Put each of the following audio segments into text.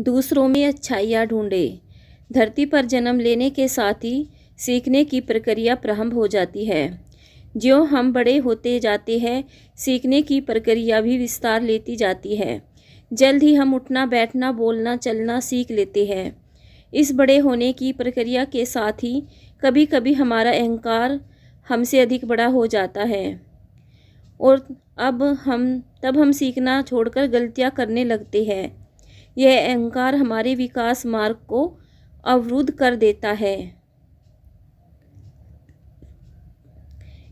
दूसरों में अच्छाइयाँ ढूंढे। धरती पर जन्म लेने के साथ ही सीखने की प्रक्रिया प्रारंभ हो जाती है। ज्यों हम बड़े होते जाते हैं, सीखने की प्रक्रिया भी विस्तार लेती जाती है। जल्द ही हम उठना, बैठना, बोलना, चलना सीख लेते हैं। इस बड़े होने की प्रक्रिया के साथ ही कभी कभी हमारा अहंकार हमसे अधिक बड़ा हो जाता है और तब हम सीखना छोड़कर गलतियां करने लगते हैं। यह अहंकार हमारे विकास मार्ग को अवरुद्ध कर देता है।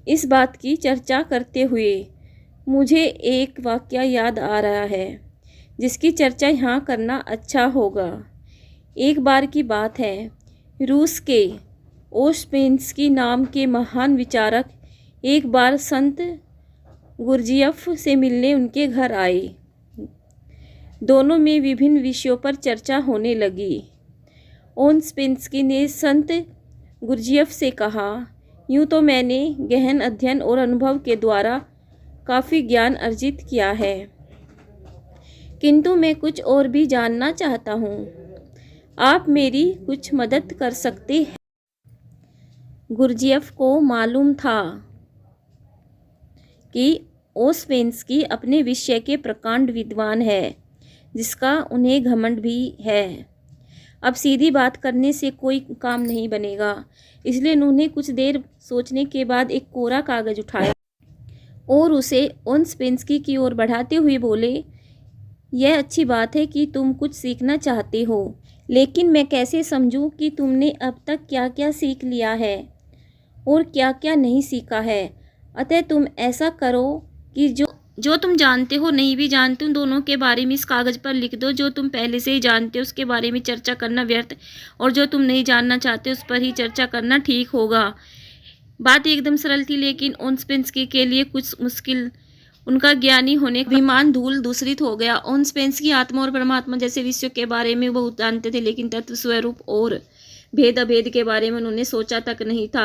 इस बात की चर्चा करते हुए मुझे एक वाकया याद आ रहा है जिसकी चर्चा यहाँ करना अच्छा होगा। एक बार की बात है, रूस के ओस्पेंस्की नाम के महान विचारक एक बार संत गुरजियफ से मिलने उनके घर आए। दोनों में विभिन्न विषयों पर चर्चा होने लगी। ओस्पेंस्की ने संत गुरजियफ से कहा, यूँ तो मैंने गहन अध्ययन और अनुभव के द्वारा काफ़ी ज्ञान अर्जित किया है, किंतु मैं कुछ और भी जानना चाहता हूँ। आप मेरी कुछ मदद कर सकते हैं। गुरजियफ को मालूम था कि ओस्पेंस्की अपने विषय के प्रकांड विद्वान है, जिसका उन्हें घमंड भी है। अब सीधी बात करने से कोई काम नहीं बनेगा, इसलिए उन्होंने कुछ देर सोचने के बाद एक कोरा कागज उठाया और उसे ओस्पेंस्की की ओर बढ़ाते हुए बोले, यह अच्छी बात है कि तुम कुछ सीखना चाहते हो, लेकिन मैं कैसे समझूं कि तुमने अब तक क्या क्या सीख लिया है और क्या क्या नहीं सीखा है। अतः तुम ऐसा करो कि जो तुम जानते हो, नहीं भी जानते हो, दोनों के बारे में इस कागज़ पर लिख दो। जो तुम पहले से ही जानते हो उसके बारे में चर्चा करना व्यर्थ, और जो तुम नहीं जानना चाहते उस पर ही चर्चा करना ठीक होगा। बात एकदम सरल थी, लेकिन ओस्पेंस्की के लिए कुछ मुश्किल। उनका ज्ञानी होने का अभिमान धूल दूषित हो गया। ओस्पेंस्की आत्मा और परमात्मा जैसे विषयों के बारे में बहुत जानते थे, लेकिन तत्व, स्वरूप और भेद अभेद के बारे में उन्होंने सोचा तक नहीं था।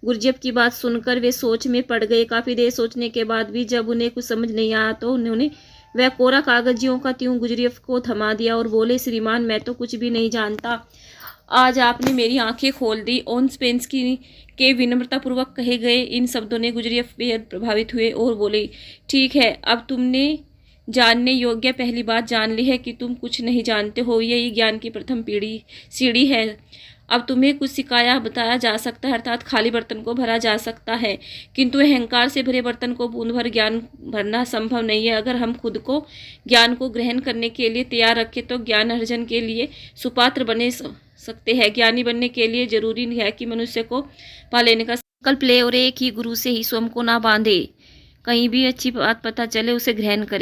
गुरजियफ की बात सुनकर वे सोच में पड़ गए। काफ़ी देर सोचने के बाद भी जब उन्हें कुछ समझ नहीं आया तो उन्होंने वह कोरा कागज ज्यों का त्यों गुरजियफ को थमा दिया और बोले, श्रीमान, मैं तो कुछ भी नहीं जानता। आज आपने मेरी आंखें खोल दी। ओस्पेंस्की के विनम्रतापूर्वक कहे गए इन शब्दों ने गुरजियफ बेहद प्रभावित हुए और बोले, ठीक है, अब तुमने जानने योग्य पहली बात जान ली है कि तुम कुछ नहीं जानते हो। यही ज्ञान की प्रथम सीढ़ी है। अब तुम्हें कुछ सिखाया बताया जा सकता है, अर्थात खाली बर्तन को भरा जा सकता है, किंतु अहंकार से भरे बर्तन को बूंद भर ज्ञान भरना संभव नहीं है। अगर हम खुद को ज्ञान को ग्रहण करने के लिए तैयार रखें तो ज्ञान अर्जन के लिए सुपात्र बने सकते हैं। ज्ञानी बनने के लिए जरूरी है कि मनुष्य को पा लेने का संकल्प ले और एक ही गुरु से ही स्वयं को ना बांधे। कहीं भी अच्छी बात पता चले उसे ग्रहण करे।